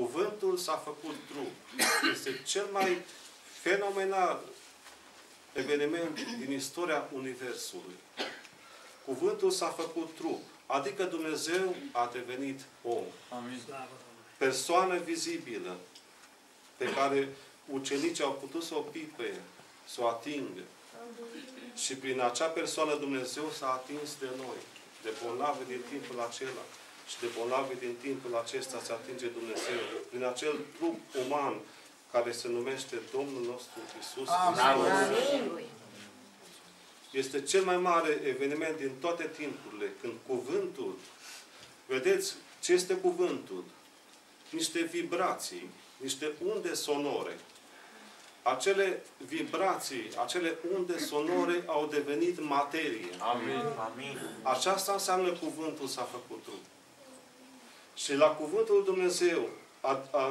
Cuvântul s-a făcut trup. Este cel mai fenomenal eveniment din istoria Universului. Cuvântul s-a făcut trup. Adică Dumnezeu a devenit om. Amin. Persoană vizibilă pe care ucenicii au putut să o pipăie, să o atingă. Și prin acea persoană Dumnezeu s-a atins de noi, de bolnavi din timpul acela. Și de bolnavi din timpul acesta se atinge Dumnezeu. Prin acel trup uman care se numește Domnul nostru Iisus Hristos. Este cel mai mare eveniment din toate timpurile, când cuvântul, vedeți ce este cuvântul? Niște vibrații, niște unde sonore. Acele vibrații, acele unde sonore au devenit materie. Amin. Amin. Aceasta înseamnă cuvântul s-a făcut trup. Și la cuvântul lui Dumnezeu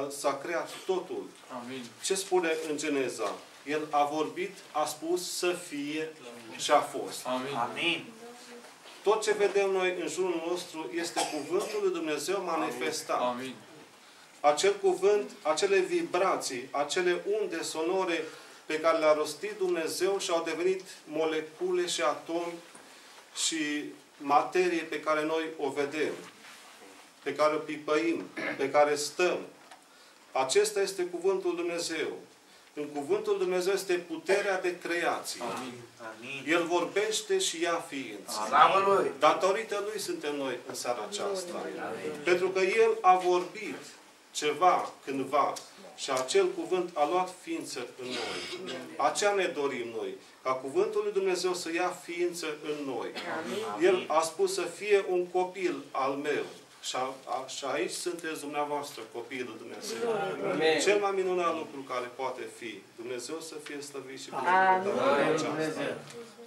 s-a creat totul. Amin. Ce spune în Geneza? El a vorbit, a spus să fie și a fost. Amin. Amin. Tot ce vedem noi în jurul nostru este cuvântul lui Dumnezeu manifestat. Amin. Acel cuvânt, acele vibrații, acele unde sonore pe care le-a rostit Dumnezeu și au devenit molecule și atomi și materie pe care noi o vedem, pe care o pipăim, pe care stăm. Acesta este cuvântul Dumnezeu. În cuvântul Dumnezeu este puterea de creație. Amin. El vorbește și ia ființă. Amin. Datorită Lui suntem noi în seara aceasta. Amin. Pentru că El a vorbit ceva, cândva, și acel cuvânt a luat ființă în noi. Aceea ne dorim noi. Ca cuvântul lui Dumnezeu să ia ființă în noi. El a spus să fie un copil al meu. Și aici sunteți dumneavoastră, copiii lui Dumnezeu. Amin. Cel mai minunat lucru care poate fi. Dumnezeu să fie slăvit și binecuvântat în aceasta.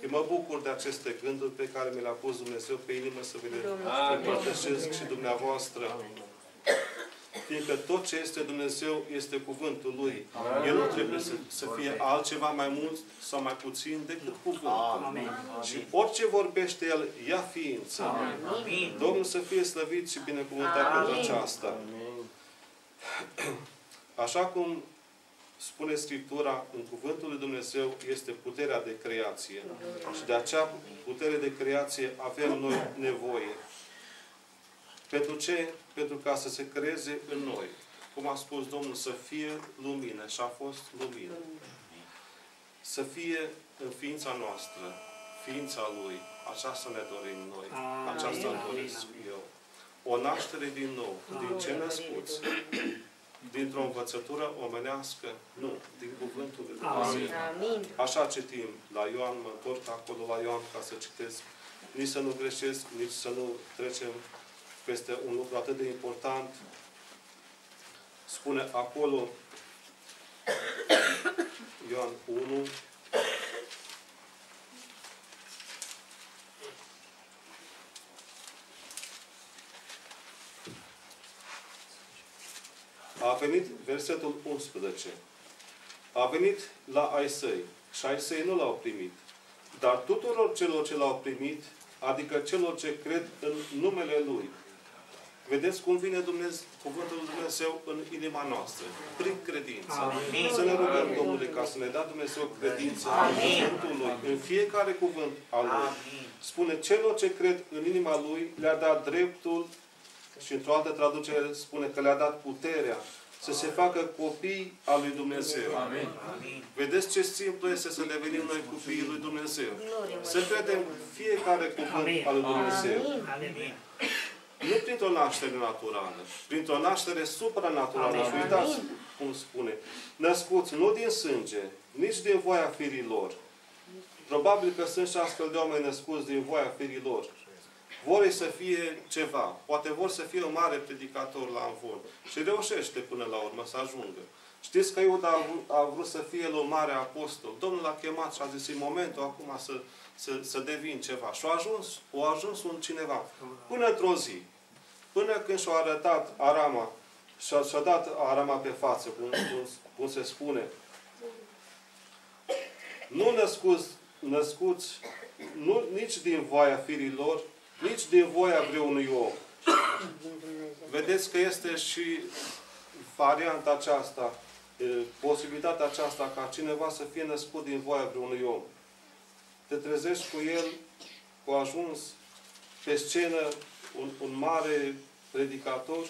Eu mă bucur de aceste gânduri pe care mi le-a pus Dumnezeu pe inimă să vi le împărtășesc și dumneavoastră. Fiindcă tot ce este Dumnezeu este cuvântul Lui. El nu trebuie să fie altceva mai mult sau mai puțin decât cuvântul. Și orice vorbește El, ia ființă. Amin. Domnul să fie slăvit și binecuvântat pentru aceasta. Așa cum spune Scriptura, în cuvântul lui Dumnezeu este puterea de creație. Și de acea putere de creație avem noi nevoie. Pentru ce? Pentru ca să se creeze în noi. Cum a spus Domnul, să fie lumină. Și a fost lumină. Să fie în ființa noastră, ființa Lui. Aceasta ne dorim noi. Aceasta îmi doresc eu. O naștere din nou. Din ce născuți? Dintr-o învățătură omenească? Nu. Din cuvântul lui Dumnezeu. Așa citim la Ioan, mă întorc acolo la Ioan ca să citesc. Nici să nu greșesc, nici să nu trecem peste un lucru atât de important. Spune acolo Ioan 1, a venit, versetul 11, a venit la ai săi și ai săi nu l-au primit, dar tuturor celor ce l-au primit, adică celor ce cred în numele Lui. Vedeți cum vine cuvântul lui Dumnezeu în inima noastră. Prin credință. Amin. Să ne rugăm Domnului ca să ne dea Dumnezeu credință în cuvântul Lui. În fiecare cuvânt al Lui. Amin. Spune, celor ce cred în inima Lui le-a dat dreptul și într-o altă traducere spune că le-a dat puterea să se facă copii al lui Dumnezeu. Amin. Vedeți ce simplu este să devenim noi copiii lui Dumnezeu. Să credem fiecare cuvânt al lui Dumnezeu. Amin. Nu printr-o naștere naturală, printr-o naștere supranaturală. Și uitați cum spune. Născuți nu din sânge, nici din voia firilor. Probabil că sunt și astfel de oameni născuți din voia firilor. Vor să fie ceva. Poate vor să fie un mare predicator la învon. Și reușește până la urmă să ajungă. Știți că Iuda a vrut să fie el un mare apostol. Domnul l-a chemat și a zis, în momentul acum să devin ceva. Și a ajuns un cineva. Până într-o zi. Până când și-a arătat Arama. Și-a dat Arama pe față, cum se spune. Nu născuți nici din voia firilor, nici din voia vreunui om. Vedeți că este și varianta aceasta, posibilitatea aceasta ca cineva să fie născut din voia vreunui om. Te trezești cu el, cu ajuns pe scenă un mare predicator,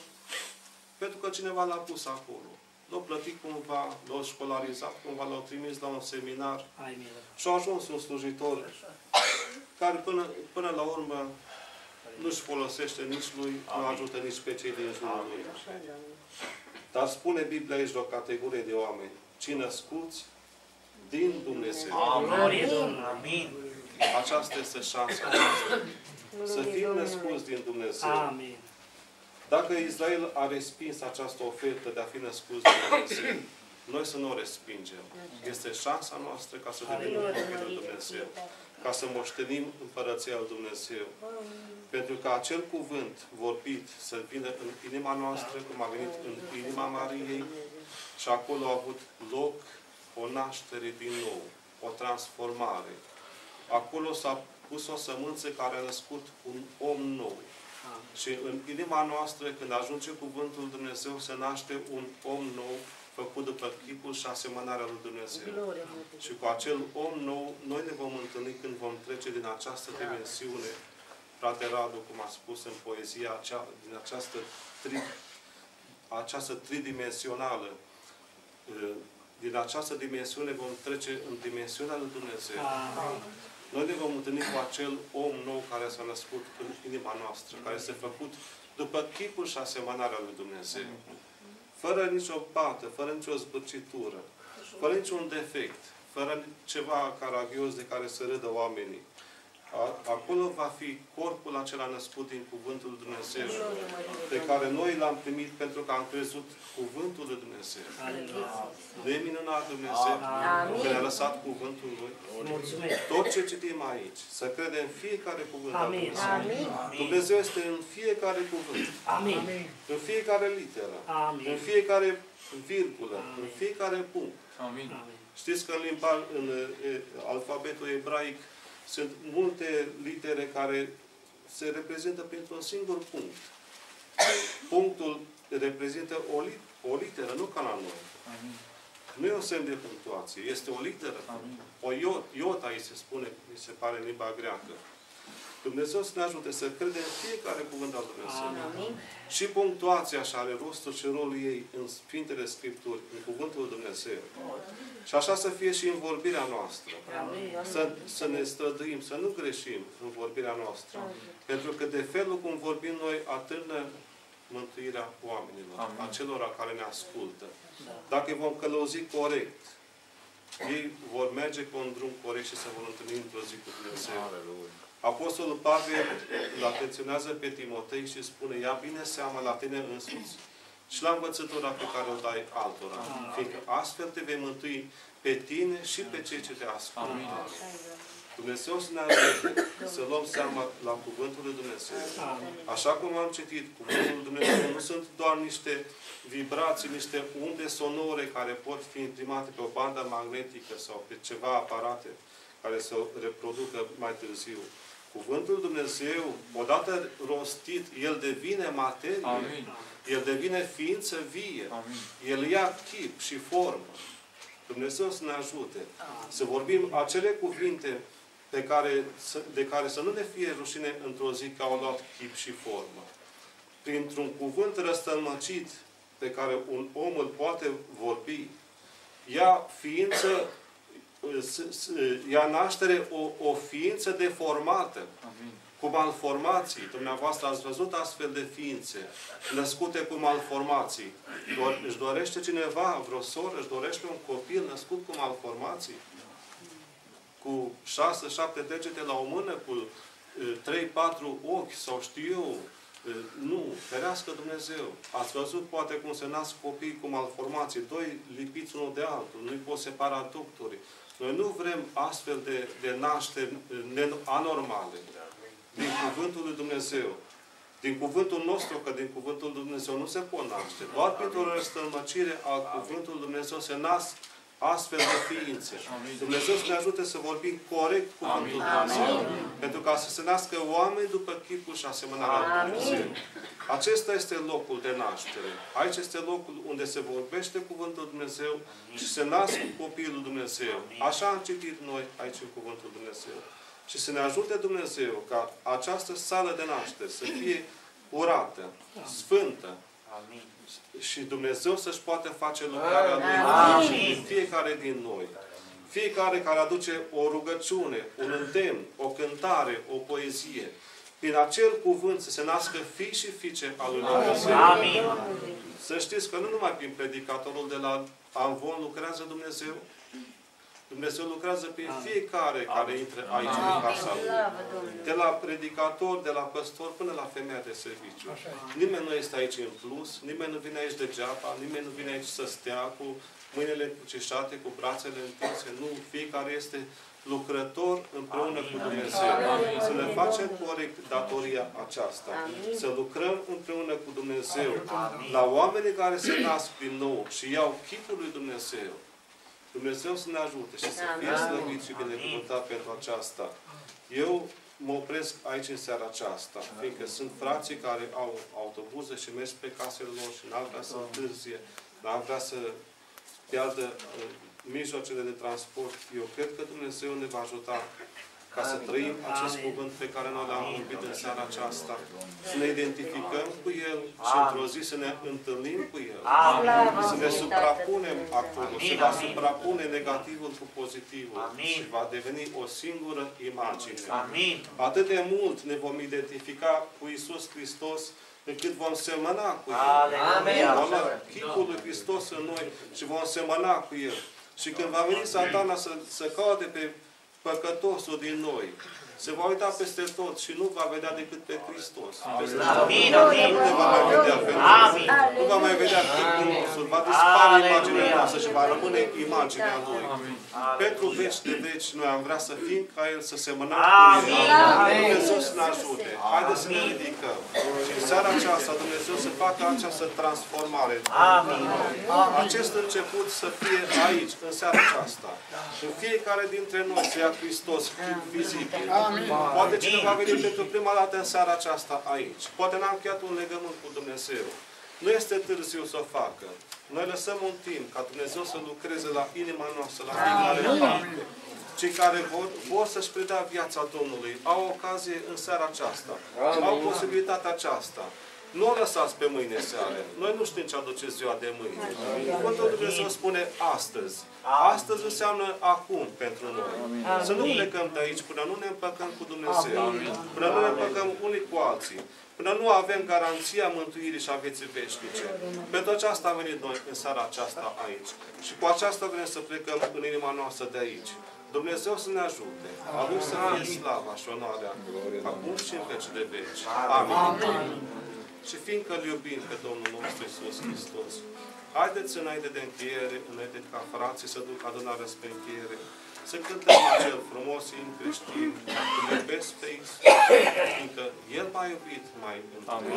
pentru că cineva l-a pus acolo. L-a plătit cumva, l-a școlarizat cumva, l-a trimis la un seminar și a ajuns un slujitor care până la urmă nu-și folosește nici lui, nu ajută nici pe cei din jurul lui. Dar spune Biblia aici de o categorie de oameni, ci născuți din Dumnezeu. Amin. Aceasta este șansa noastră. Să fim născuți din Dumnezeu. Amin. Dacă Israel a respins această ofertă de a fi născuți din Dumnezeu, noi să nu o respingem. Este șansa noastră ca să devenim copii lui Dumnezeu. Ca să moștenim Împărăția lui Dumnezeu. Pentru că acel cuvânt vorbit să vină în inima noastră, cum a venit în inima Mariei, și acolo a avut loc o naștere din nou, o transformare. Acolo s-a pus o sămânță care a născut un om nou. Și în inima noastră, când ajunge cuvântul Dumnezeu, se naște un om nou, făcut după chipul și asemănarea lui Dumnezeu. Și cu acel om nou, noi ne vom întâlni când vom trece din această dimensiune. Frate Radu, cum a spus în poezia, din această tridimensională. Din această dimensiune vom trece în dimensiunea lui Dumnezeu. Noi ne vom întâlni cu acel om nou care s-a născut în inima noastră, care s-a făcut după chipul și asemănarea lui Dumnezeu. Fără nicio pată, fără nicio zbârcitură, fără niciun defect, fără ceva caragios de care să râdă oamenii. Acolo va fi corpul acela născut din Cuvântul lui Dumnezeu, pe care noi l-am primit pentru că am crezut Cuvântul lui Dumnezeu. Nu e minunat Dumnezeu că ne-a lăsat Cuvântul Lui? Tot ce citim aici, să credem fiecare cuvânt al Dumnezeu. Dumnezeu este în fiecare cuvânt, în fiecare literă, în fiecare virgulă, în fiecare punct. Știți că în alfabetul ebraic sunt multe litere care se reprezintă printr-un singur punct. Punctul reprezintă o literă, nu ca la noi. Nu e un semn de punctuație, este o literă. O iota, îi se spune, mi se pare în limba greacă. Dumnezeu să ne ajute să credem fiecare cuvânt al Dumnezeu. Și punctuația și are rostul și rolul ei în Sfintele Scripturi, în Cuvântul lui Dumnezeu. Și așa să fie și în vorbirea noastră. Să ne străduim, să nu greșim în vorbirea noastră. Pentru că de felul cum vorbim noi, atârnă mântuirea oamenilor, acelora care ne ascultă. Dacă îi vom călăuzi corect, ei vor merge pe un drum corect și se vor întâlni într-o zi cu Dumnezeu. Apostolul Pavel îl atenționează pe Timotei și spune: ia bine seama la tine însuți și la învățătura pe care o dai altora. Fiindcă astfel te vei mântui pe tine și pe cei ce te ascultă. Dumnezeu să ne ajute să luăm seama la Cuvântul lui Dumnezeu. Așa cum am citit, Cuvântul lui Dumnezeu nu sunt doar niște vibrații, niște unde sonore care pot fi imprimate pe o bandă magnetică sau pe ceva aparate care să reproducă mai târziu. Cuvântul Dumnezeu, odată rostit, el devine materie. El devine ființă vie. El ia chip și formă. Dumnezeu să ne ajute să vorbim acele cuvinte de care să nu ne fie rușine într-o zi că au luat chip și formă. Printr-un cuvânt răstălmăcit pe care un om îl poate vorbi, ia ființă, ia naștere o ființă deformată, cu malformații. Dumneavoastră ați văzut astfel de ființe născute cu malformații. Își dorește cineva, vreo soră, își dorește un copil născut cu malformații? Cu 6-7 degete la o mână, cu 3-4 ochi, sau știu eu. Nu, ferească Dumnezeu. Ați văzut poate cum se nasc copii cu malformații, doi lipiți unul de altul, nu-i pot separa doctorii. Noi nu vrem astfel de nașteri anormale. Din Cuvântul lui Dumnezeu. Din Cuvântul nostru, că din Cuvântul lui Dumnezeu nu se pot naște. Doar printr-o răstălmăcire al Cuvântului lui Dumnezeu se nasc astfel de ființe. Dumnezeu să ne ajute să vorbim corect Cuvântul lui Dumnezeu. Pentru ca să se nască oameni după chipul și asemănarea lui Dumnezeu. Acesta este locul de naștere. Aici este locul unde se vorbește Cuvântul Dumnezeu și se nasc Copilul Dumnezeu. Așa am citit noi aici în Cuvântul Dumnezeu. Și să ne ajute Dumnezeu ca această sală de naștere să fie curată, sfântă. Amin. Și Dumnezeu să-și poată face lucrarea Lui în fiecare din noi. Fiecare care aduce o rugăciune, un îndemn, o cântare, o poezie, prin acel cuvânt să se nască fii și fiice al lui Dumnezeu. Amin. Să știți că nu numai prin predicatorul de la Amvon lucrează Dumnezeu. Dumnezeu lucrează prin fiecare care intră aici în casa Lui. De la predicator, de la păstor, până la femeia de serviciu. Nimeni nu este aici în plus, nimeni nu vine aici degeaba, nimeni nu vine aici să stea cu mâinile încrucișate, cu brațele întinse. Nu, fiecare este lucrător împreună cu Dumnezeu. Să ne facem corect datoria aceasta. Să lucrăm împreună cu Dumnezeu. La oamenii care se nasc din nou și iau chipul lui Dumnezeu. Dumnezeu să ne ajute și să fie slăvit și binecuvântat pentru aceasta. Eu mă opresc aici în seara aceasta, fiindcă sunt frații care au autobuze și merg pe casele lor și n-ar vrea să întârzie, n-ar vrea să piardă mijloacele de transport. Eu cred că Dumnezeu ne va ajuta ca să trăim acest cuvânt pe care noi l-am vorbit în seara aceasta. Să ne identificăm cu El și într-o zi să ne întâlnim cu El. Să ne suprapunem acolo, se va suprapune negativul cu pozitivul și va deveni o singură imagine. Atât de mult ne vom identifica cu Iisus Hristos încât vom semăna cu El. Vom lua chipul lui Hristos în noi și vom semăna cu El. Și când va veni Satana să caute pe păcătosul din noi, se va uita peste tot și nu va vedea decât pe Hristos. Nu ne va mai vedea pe noi. Nu va mai vedea chipul nostru. Va dispare imaginea noastră și va rămâne imaginea Lui. Pentru veci de veci noi am vrea să fim ca El, să semănăm cu El. Dumnezeu să ne ajute. Haideți să ne ridicăm. Și în seara aceasta Dumnezeu să facă această transformare. Acest început să fie aici, în seara aceasta. În fiecare dintre noi să ia Hristos vizibil. Poate cineva a venit pentru prima dată în seara aceasta aici. Poate n-a încheiat un legământ cu Dumnezeu. Nu este târziu să o facă. Noi lăsăm un timp ca Dumnezeu să lucreze la inima noastră, la fiecare parte. Cei care vor să-și predea viața Domnului au ocazie în seara aceasta. Au posibilitatea aceasta. Nu o lăsați pe mâine seară. Noi nu știm ce aduce ziua de mâine. Cuvântul Dumnezeu spune astăzi. Astăzi înseamnă acum pentru noi. Să nu plecăm de aici până nu ne împăcăm cu Dumnezeu. Până nu ne împăcăm unii cu alții. Până nu avem garanția mântuirii și a vieții veșnice. Pentru aceasta am venit noi în seara aceasta aici. Și cu aceasta vrem să plecăm în inima noastră de aici. Dumnezeu să ne ajute. A Lui să fie slava și onoarea acum și în veci de veci. Amin. Și fiindcă îl iubim pe Domnul nostru Iisus Hristos, haideți înainte de încheiere, înainte ca frații să duc adunarea spre încheiere, să cântăm acel frumos imn creștin, îl iubesc pe Iisus, fiindcă El m-a iubit mai întâi.